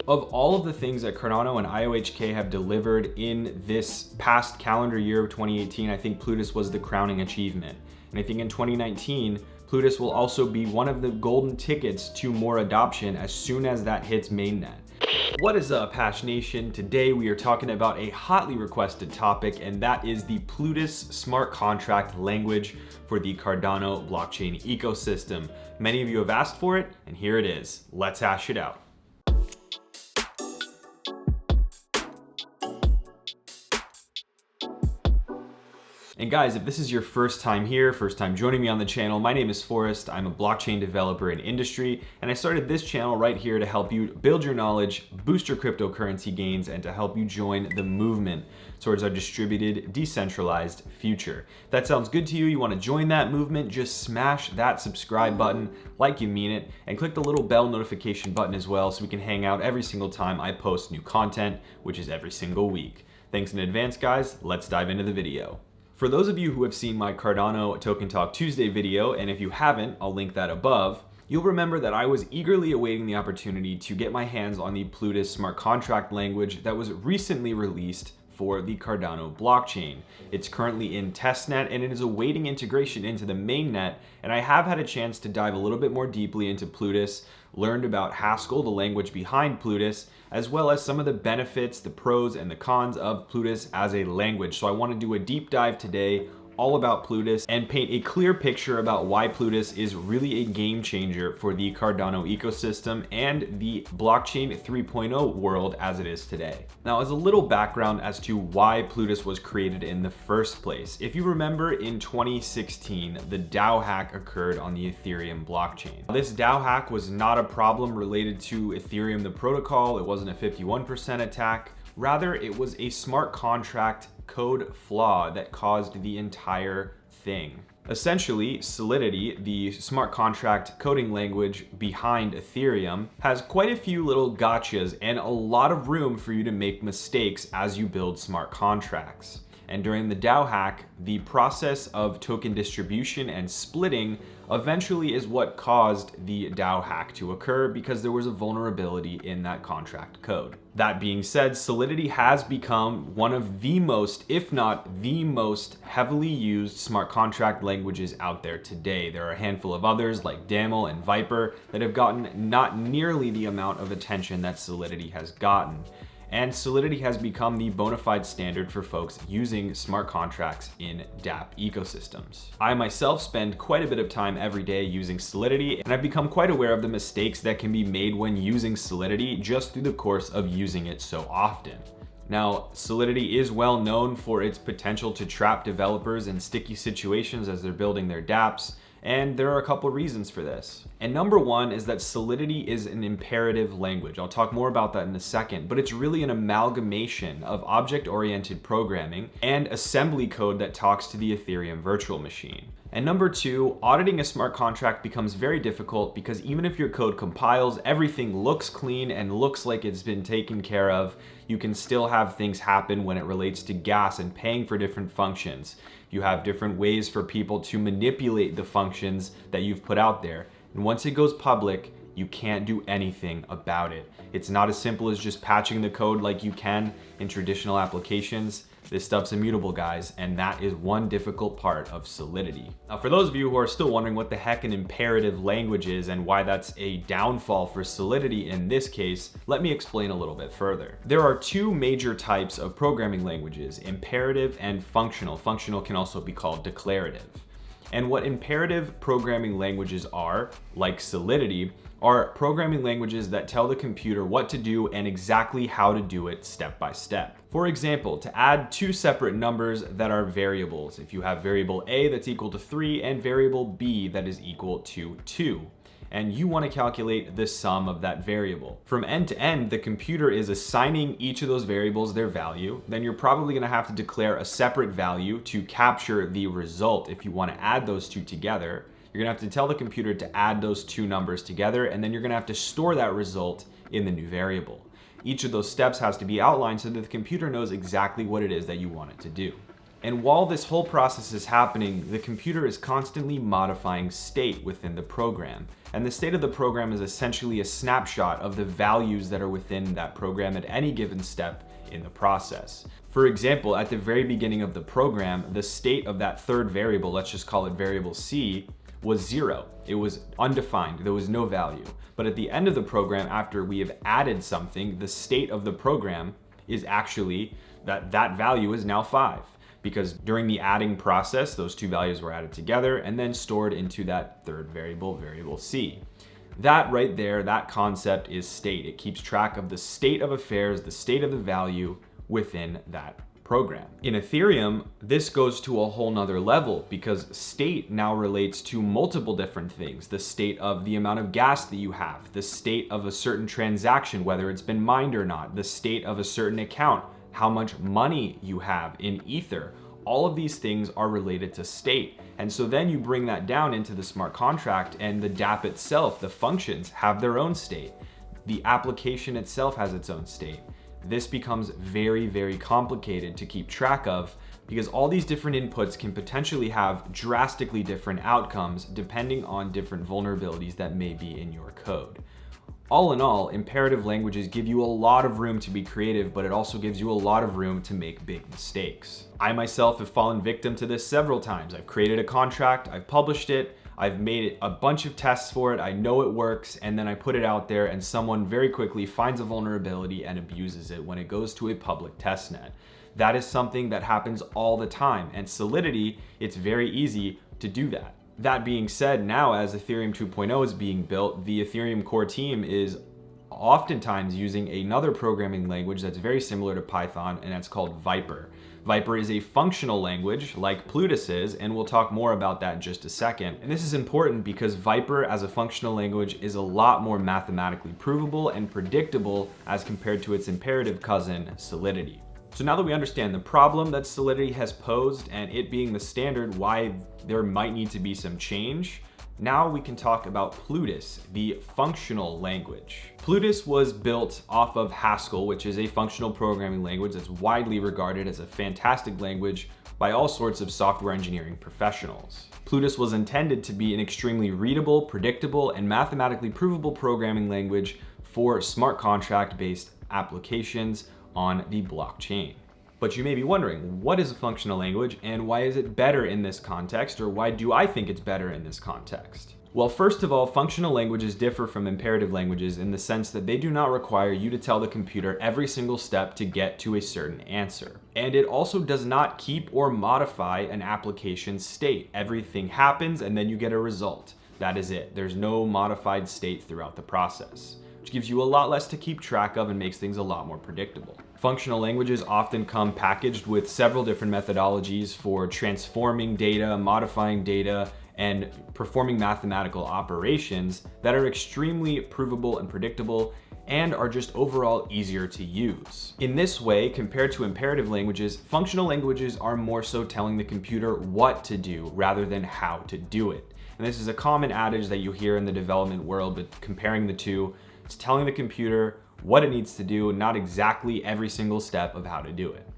Of all of the things that Cardano and IOHK have delivered in this past calendar year of 2018, I think Plutus was the crowning achievement. And I think in 2019, Plutus will also be one of the golden tickets to more adoption as soon as that hits mainnet. What is up, Hash Nation? Today we are talking about a hotly requested topic, and that is the Plutus smart contract language for the Cardano blockchain ecosystem. Many of you have asked for it, and here it is. Let's hash it out. And guys, if this is your first time here, first time joining me on the channel, my name is Forrest. I'm a blockchain developer in industry, and I started this channel right here to help you build your knowledge, boost your cryptocurrency gains, and to help you join the movement towards our distributed, decentralized future. If that sounds good to you, you want to join that movement, just smash that subscribe button like you mean it, and click the little bell notification button as well so we can hang out every single time I post new content, which is every single week. Thanks in advance, guys. Let's dive into the video. For those of you who have seen my Cardano Token Talk Tuesday video, and if you haven't, I'll link that above, you'll remember that I was eagerly awaiting the opportunity to get my hands on the Plutus smart contract language that was recently released for the Cardano blockchain. It's currently in testnet and it is awaiting integration into the mainnet, and I have had a chance to dive a little bit more deeply into Plutus, learned about Haskell, the language behind Plutus, as well as some of the benefits, the pros and the cons of Plutus as a language. So I want to do a deep dive today all about Plutus and paint a clear picture about why Plutus is really a game changer for the Cardano ecosystem and the blockchain 3.0 world as it is today. Now, as a little background as to why Plutus was created in the first place, if you remember in 2016, the DAO hack occurred on the Ethereum blockchain. This DAO hack was not a problem related to Ethereum, the protocol. It wasn't a 51% attack. Rather, it was a smart contract code flaw that caused the entire thing. Essentially, Solidity, the smart contract coding language behind Ethereum, has quite a few little gotchas and a lot of room for you to make mistakes as you build smart contracts. And during the DAO hack, the process of token distribution and splitting eventually is what caused the DAO hack to occur because there was a vulnerability in that contract code. That being said, Solidity has become one of the most, if not the most heavily used smart contract languages out there today. There are a handful of others like Daml and Viper that have gotten not nearly the amount of attention that Solidity has gotten. And Solidity has become the bona fide standard for folks using smart contracts in dApp ecosystems. I myself spend quite a bit of time every day using Solidity, and I've become quite aware of the mistakes that can be made when using Solidity just through the course of using it so often. Now, Solidity is well known for its potential to trap developers in sticky situations as they're building their dApps, and there are a couple reasons for this. And number one is that Solidity is an imperative language. I'll talk more about that in a second, but it's really an amalgamation of object-oriented programming and assembly code that talks to the Ethereum virtual machine. And number two, auditing a smart contract becomes very difficult because even if your code compiles, everything looks clean and looks like it's been taken care of, you can still have things happen when it relates to gas and paying for different functions. You have different ways for people to manipulate the functions that you've put out there. And once it goes public, you can't do anything about it. It's not as simple as just patching the code like you can in traditional applications. This stuff's immutable, guys, and that is one difficult part of Solidity. Now, for those of you who are still wondering what the heck an imperative language is and why that's a downfall for Solidity in this case, let me explain a little bit further. There are two major types of programming languages, imperative and functional. Functional can also be called declarative. And what imperative programming languages are, like Solidity, are programming languages that tell the computer what to do and exactly how to do it step by step. For example, to add two separate numbers that are variables, if you have variable A that's equal to 3 and variable B that is equal to 2. And you want to calculate the sum of that variable. From end to end, the computer is assigning each of those variables their value. Then you're probably going to have to declare a separate value to capture the result if you want to add those two together. You're going to have to tell the computer to add those two numbers together, and then you're going to have to store that result in the new variable. Each of those steps has to be outlined so that the computer knows exactly what it is that you want it to do. And while this whole process is happening, the computer is constantly modifying state within the program. And the state of the program is essentially a snapshot of the values that are within that program at any given step in the process. For example, at the very beginning of the program, the state of that third variable, let's just call it variable C, was 0. It was undefined, there was no value. But at the end of the program, after we have added something, the state of the program is actually that value is now 5. Because during the adding process, those two values were added together and then stored into that third variable, variable C. That right there, that concept is state. It keeps track of the state of affairs, the state of the value within that program. In Ethereum, this goes to a whole nother level because state now relates to multiple different things. The state of the amount of gas that you have, the state of a certain transaction, whether it's been mined or not, the state of a certain account, how much money you have in Ether. All of these things are related to state. And so then you bring that down into the smart contract, and the dApp itself, the functions, have their own state. The application itself has its own state. This becomes very, very complicated to keep track of because all these different inputs can potentially have drastically different outcomes depending on different vulnerabilities that may be in your code. All in all, imperative languages give you a lot of room to be creative, but it also gives you a lot of room to make big mistakes. I myself have fallen victim to this several times. I've created a contract, I've published it, I've made a bunch of tests for it, I know it works, and then I put it out there and someone very quickly finds a vulnerability and abuses it when it goes to a public testnet. That is something that happens all the time, and Solidity, it's very easy to do that. That being said, now as Ethereum 2.0 is being built, the Ethereum core team is oftentimes using another programming language that's very similar to Python, and that's called Viper. Viper is a functional language like Plutus is, and we'll talk more about that in just a second. And this is important because Viper as a functional language is a lot more mathematically provable and predictable as compared to its imperative cousin, Solidity. So now that we understand the problem that Solidity has posed and it being the standard, why there might need to be some change, now we can talk about Plutus, the functional language. Plutus was built off of Haskell, which is a functional programming language that's widely regarded as a fantastic language by all sorts of software engineering professionals. Plutus was intended to be an extremely readable, predictable, and mathematically provable programming language for smart contract-based applications on the blockchain. But you may be wondering, what is a functional language and why is it better in this context, or why do I think it's better in this context? Well, first of all, functional languages differ from imperative languages in the sense that they do not require you to tell the computer every single step to get to a certain answer. And it also does not keep or modify an application's state. Everything happens and then you get a result. That is it. There's no modified state throughout the process, which gives you a lot less to keep track of and makes things a lot more predictable. Functional languages often come packaged with several different methodologies for transforming data, modifying data, and performing mathematical operations that are extremely provable and predictable and are just overall easier to use. In this way, compared to imperative languages, functional languages are more so telling the computer what to do rather than how to do it. And this is a common adage that you hear in the development world, but comparing the two, it's telling the computer what it needs to do, not exactly every single step of how to do it.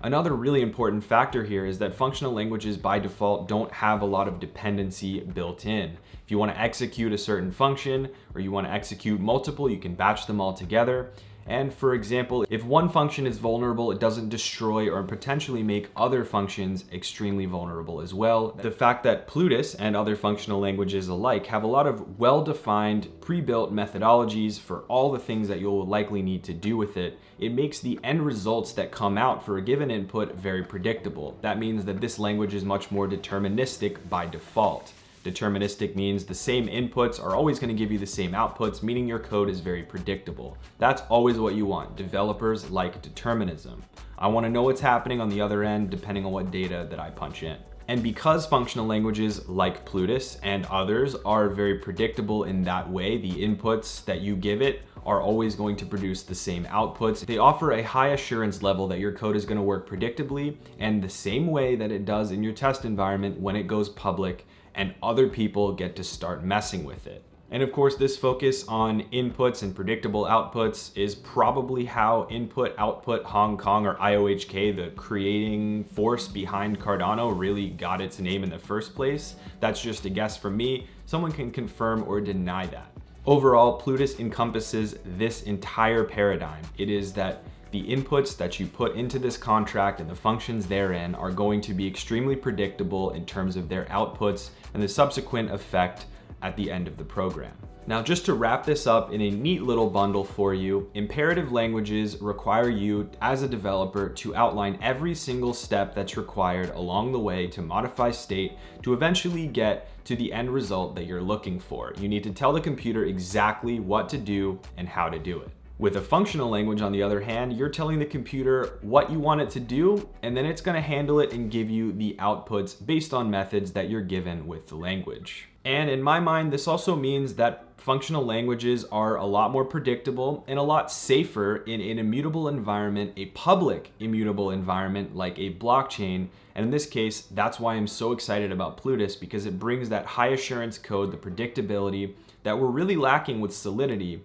Another really important factor here is that functional languages by default don't have a lot of dependency built in. If you want to execute a certain function or you want to execute multiple, you can batch them all together. And for example, if one function is vulnerable, it doesn't destroy or potentially make other functions extremely vulnerable as well. The fact that Plutus and other functional languages alike have a lot of well-defined, pre-built methodologies for all the things that you'll likely need to do with it, it makes the end results that come out for a given input very predictable. That means that this language is much more deterministic by default. Deterministic means the same inputs are always going to give you the same outputs, meaning your code is very predictable. That's always what you want. Developers like determinism. I want to know what's happening on the other end depending on what data that I punch in. And because functional languages like Plutus and others are very predictable in that way, the inputs that you give it are always going to produce the same outputs. They offer a high assurance level that your code is going to work predictably and the same way that it does in your test environment when it goes public and other people get to start messing with it. And of course, this focus on inputs and predictable outputs is probably how Input Output Hong Kong, or IOHK, the creating force behind Cardano, really got its name in the first place. That's just a guess from me. Someone can confirm or deny that. Overall, Plutus encompasses this entire paradigm. It is that the inputs that you put into this contract and the functions therein are going to be extremely predictable in terms of their outputs and the subsequent effect at the end of the program. Now, just to wrap this up in a neat little bundle for you, imperative languages require you as a developer to outline every single step that's required along the way to modify state to eventually get to the end result that you're looking for. You need to tell the computer exactly what to do and how to do it. With a functional language, on the other hand, you're telling the computer what you want it to do, and then it's going to handle it and give you the outputs based on methods that you're given with the language. And in my mind, this also means that functional languages are a lot more predictable and a lot safer in an immutable environment, a public immutable environment like a blockchain. And in this case, that's why I'm so excited about Plutus, because it brings that high assurance code, the predictability that we're really lacking with Solidity,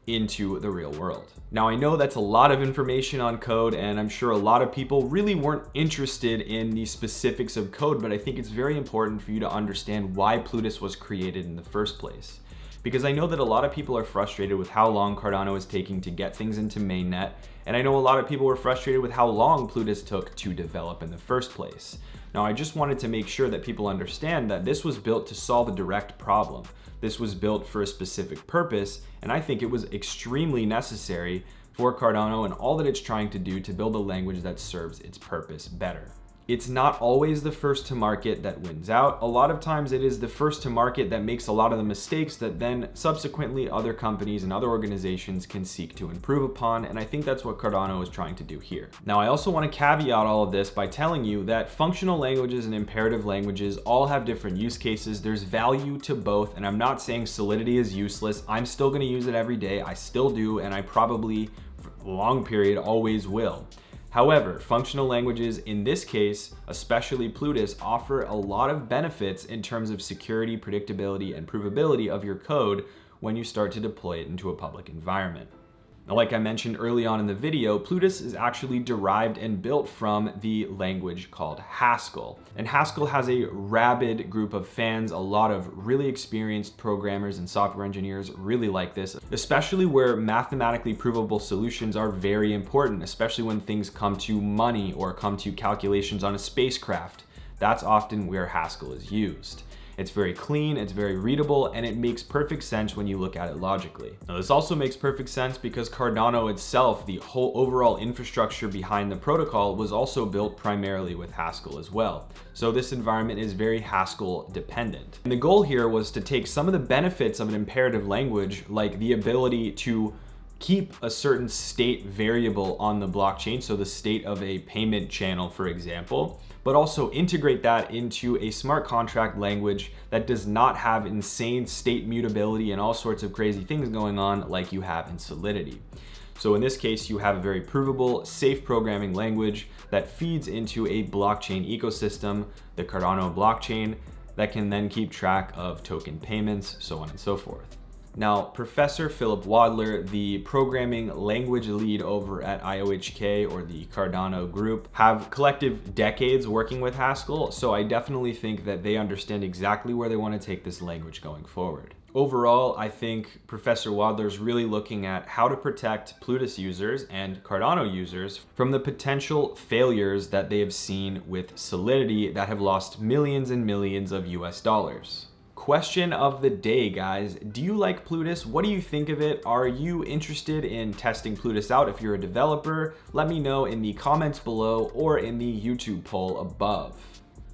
into the real world. Now, I know that's a lot of information on code, and I'm sure a lot of people really weren't interested in the specifics of code, but I think it's very important for you to understand why Plutus was created in the first place. Because I know that a lot of people are frustrated with how long Cardano is taking to get things into mainnet, and I know a lot of people were frustrated with how long Plutus took to develop in the first place. Now, I just wanted to make sure that people understand that this was built to solve a direct problem. This was built for a specific purpose, and I think it was extremely necessary for Cardano and all that it's trying to do to build a language that serves its purpose better. It's not always the first to market that wins out. A lot of times it is the first to market that makes a lot of the mistakes that then subsequently other companies and other organizations can seek to improve upon, and I think that's what Cardano is trying to do here. Now, I also want to caveat all of this by telling you that functional languages and imperative languages all have different use cases. There's value to both, and I'm not saying Solidity is useless. I'm still going to use it every day. I still do, and I probably, for a long period, always will. However, functional languages in this case, especially Plutus, offer a lot of benefits in terms of security, predictability, and provability of your code when you start to deploy it into a public environment. Now, like I mentioned early on in the video, Plutus is actually derived and built from the language called Haskell. And Haskell has a rabid group of fans. A lot of really experienced programmers and software engineers really like this, especially where mathematically provable solutions are very important, especially when things come to money or come to calculations on a spacecraft. That's often where Haskell is used. It's very clean, it's very readable, and it makes perfect sense when you look at it logically. Now, this also makes perfect sense because Cardano itself, the whole overall infrastructure behind the protocol, was also built primarily with Haskell as well. So this environment is very Haskell dependent. And the goal here was to take some of the benefits of an imperative language, like the ability to keep a certain state variable on the blockchain, so the state of a payment channel, for example, but also integrate that into a smart contract language that does not have insane state mutability and all sorts of crazy things going on like you have in Solidity. So in this case, you have a very provable, safe programming language that feeds into a blockchain ecosystem, the Cardano blockchain, that can then keep track of token payments, so on and so forth. Now, Professor Philip Wadler, the programming language lead over at IOHK, or the Cardano group, have collective decades working with Haskell, so I definitely think that they understand exactly where they want to take this language going forward. Overall, I think Professor Wadler is really looking at how to protect Plutus users and Cardano users from the potential failures that they have seen with Solidity that have lost millions and millions of US dollars. Question of the day, guys. Do you like Plutus? What do you think of it? Are you interested in testing Plutus out if you're a developer? Let me know in the comments below or in the YouTube poll above.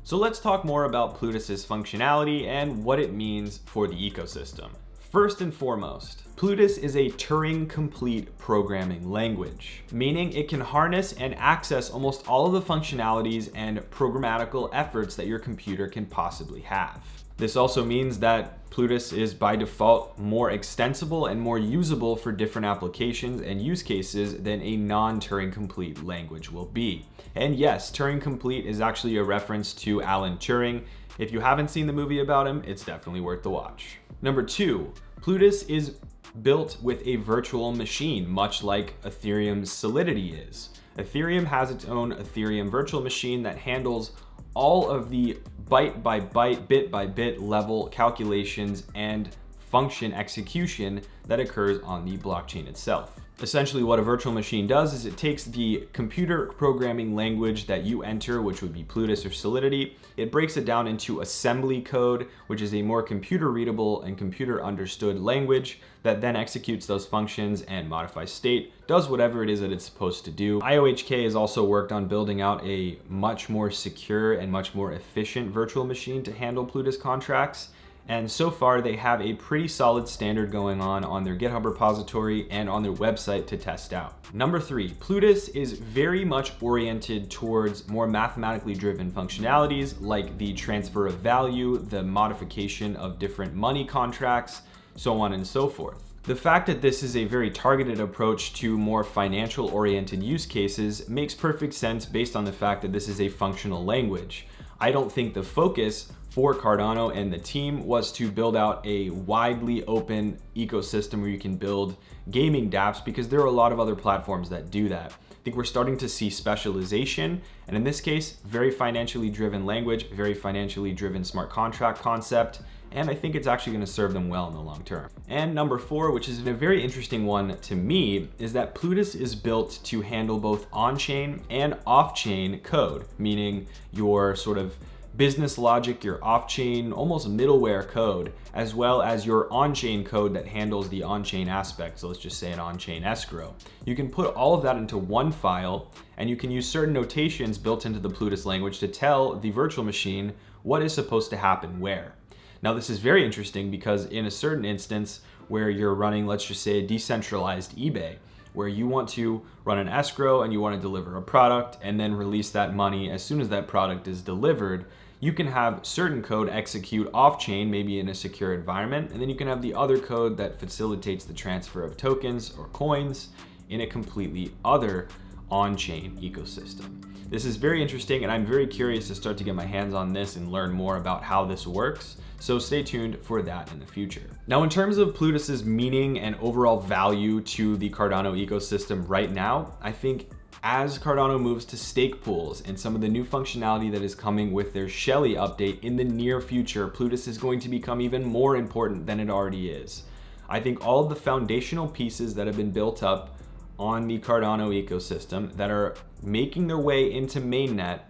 So let's talk more about Plutus's functionality and what it means for the ecosystem. First and foremost, Plutus is a Turing-complete programming language, meaning it can harness and access almost all of the functionalities and programmatical efforts that your computer can possibly have. This also means that Plutus is by default more extensible and more usable for different applications and use cases than a non-Turing complete language will be. And yes, Turing complete is actually a reference to Alan Turing. If you haven't seen the movie about him, it's definitely worth the watch. Number two, Plutus is built with a virtual machine, much like Ethereum's Solidity is. Ethereum has its own Ethereum virtual machine that handles all of the byte by byte, bit by bit level calculations and function execution that occurs on the blockchain itself. Essentially, what a virtual machine does is it takes the computer programming language that you enter, which would be Plutus or Solidity. It breaks it down into assembly code, which is a more computer readable and computer understood language that then executes those functions and modifies state, does whatever it is that it's supposed to do. IOHK has also worked on building out a much more secure and much more efficient virtual machine to handle Plutus contracts. And so far, they have a pretty solid standard going on their GitHub repository and on their website to test out. Number 3, Plutus is very much oriented towards more mathematically driven functionalities like the transfer of value, the modification of different money contracts, so on and so forth. The fact that this is a very targeted approach to more financial oriented use cases makes perfect sense based on the fact that this is a functional language. I don't think the focus for Cardano and the team was to build out a widely open ecosystem where you can build gaming dApps, because there are a lot of other platforms that do that. I think we're starting to see specialization, and in this case, very financially driven language, very financially driven smart contract concept, and I think it's actually going to serve them well in the long term. And number 4, which is a very interesting one to me, is that Plutus is built to handle both on-chain and off-chain code, meaning your sort of business logic, your off-chain, almost middleware code, as well as your on-chain code that handles the on-chain aspect. So let's just say an on-chain escrow. You can put all of that into one file, and you can use certain notations built into the Plutus language to tell the virtual machine what is supposed to happen where. Now, this is very interesting because in a certain instance where you're running, let's just say, a decentralized eBay, where you want to run an escrow and you want to deliver a product and then release that money as soon as that product is delivered, you can have certain code execute off-chain, maybe in a secure environment, and then you can have the other code that facilitates the transfer of tokens or coins in a completely other on-chain ecosystem. This is very interesting, and I'm very curious to start to get my hands on this and learn more about how this works. So stay tuned for that in the future. Now, in terms of Plutus's meaning and overall value to the Cardano ecosystem right now, I think as Cardano moves to stake pools and some of the new functionality that is coming with their Shelly update in the near future, Plutus is going to become even more important than it already is. I think all of the foundational pieces that have been built up on the Cardano ecosystem that are making their way into mainnet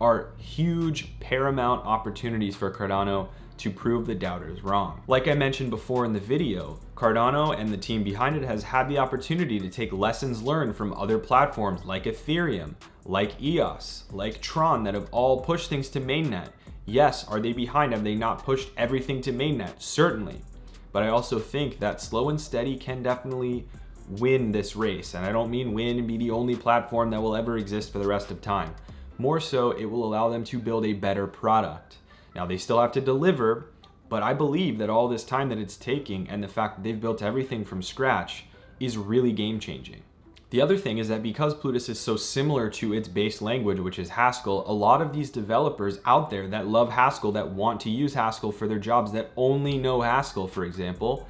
are huge paramount opportunities for Cardano to prove the doubters wrong. Like I mentioned before in the video, Cardano and the team behind it has had the opportunity to take lessons learned from other platforms like Ethereum, like EOS, like Tron that have all pushed things to mainnet. Yes, are they behind? Have they not pushed everything to mainnet? Certainly. But I also think that slow and steady can definitely win this race. And I don't mean win and be the only platform that will ever exist for the rest of time. More so, it will allow them to build a better product. Now, they still have to deliver, but I believe that all this time that it's taking and the fact that they've built everything from scratch is really game-changing. The other thing is that because Plutus is so similar to its base language, which is Haskell, a lot of these developers out there that love Haskell, that want to use Haskell for their jobs, that only know Haskell, for example,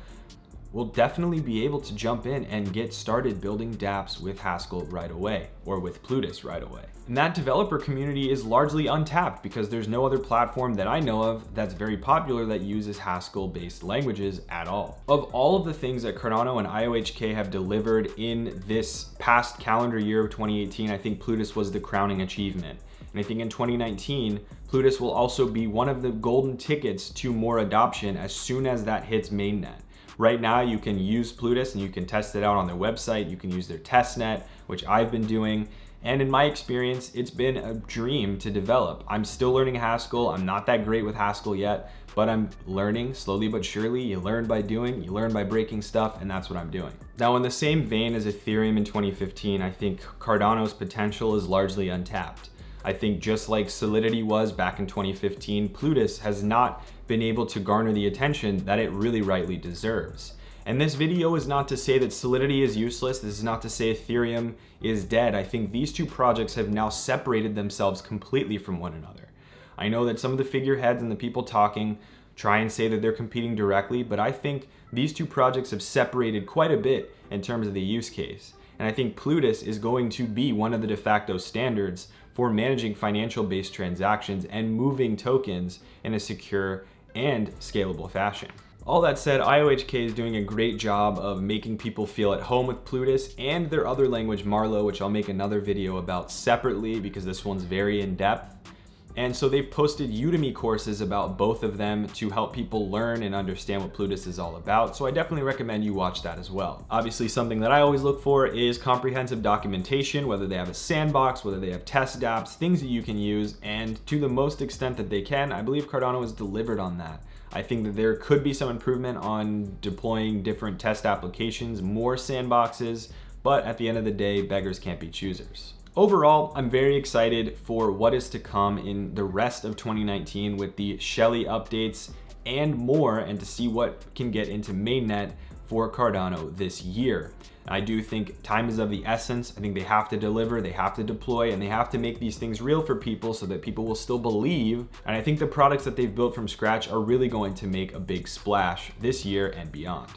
will definitely be able to jump in and get started building dApps with Haskell right away, or with Plutus right away. And that developer community is largely untapped because there's no other platform that I know of that's very popular that uses Haskell-based languages at all. Of all of the things that Cardano and IOHK have delivered in this past calendar year of 2018, I think Plutus was the crowning achievement. And I think in 2019, Plutus will also be one of the golden tickets to more adoption as soon as that hits mainnet. Right now, you can use Plutus and you can test it out on their website. You can use their testnet, which I've been doing. And in my experience, it's been a dream to develop. I'm still learning Haskell. I'm not that great with Haskell yet, but I'm learning slowly but surely. You learn by doing, you learn by breaking stuff, and that's what I'm doing. Now, in the same vein as Ethereum in 2015, I think Cardano's potential is largely untapped. I think just like Solidity was back in 2015, Plutus has not been able to garner the attention that it really rightly deserves. And this video is not to say that Solidity is useless. This is not to say Ethereum is dead. I think these two projects have now separated themselves completely from one another. I know that some of the figureheads and the people talking try and say that they're competing directly, but I think these two projects have separated quite a bit in terms of the use case. And I think Plutus is going to be one of the de facto standards for managing financial-based transactions and moving tokens in a secure and scalable fashion. All that said, IOHK is doing a great job of making people feel at home with Plutus and their other language, Marlowe, which I'll make another video about separately because this one's very in-depth. And so they've posted Udemy courses about both of them to help people learn and understand what Plutus is all about. So I definitely recommend you watch that as well. Obviously, something that I always look for is comprehensive documentation, whether they have a sandbox, whether they have test dApps, things that you can use. And to the most extent that they can, I believe Cardano has delivered on that. I think that there could be some improvement on deploying different test applications, more sandboxes, but at the end of the day, beggars can't be choosers. Overall, I'm very excited for what is to come in the rest of 2019 with the Shelly updates and more, and to see what can get into mainnet for Cardano this year. I do think time is of the essence. I think they have to deliver, they have to deploy, and they have to make these things real for people so that people will still believe. And I think the products that they've built from scratch are really going to make a big splash this year and beyond.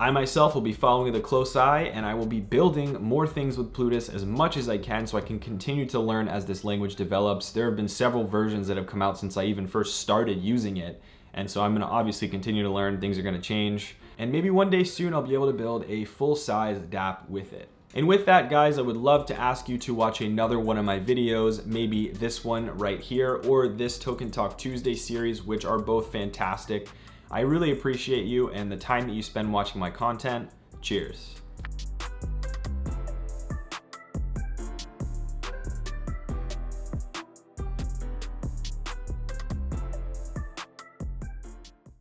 I myself will be following with a close eye, and I will be building more things with Plutus as much as I can so I can continue to learn as this language develops. There have been several versions that have come out since I even first started using it, and so I'm going to obviously continue to learn. Things are going to change, and maybe one day soon I'll be able to build a full-size dApp with it. And with that, guys, I would love to ask you to watch another one of my videos, maybe this one right here or this Token Talk Tuesday series, which are both fantastic. I really appreciate you and the time that you spend watching my content. Cheers.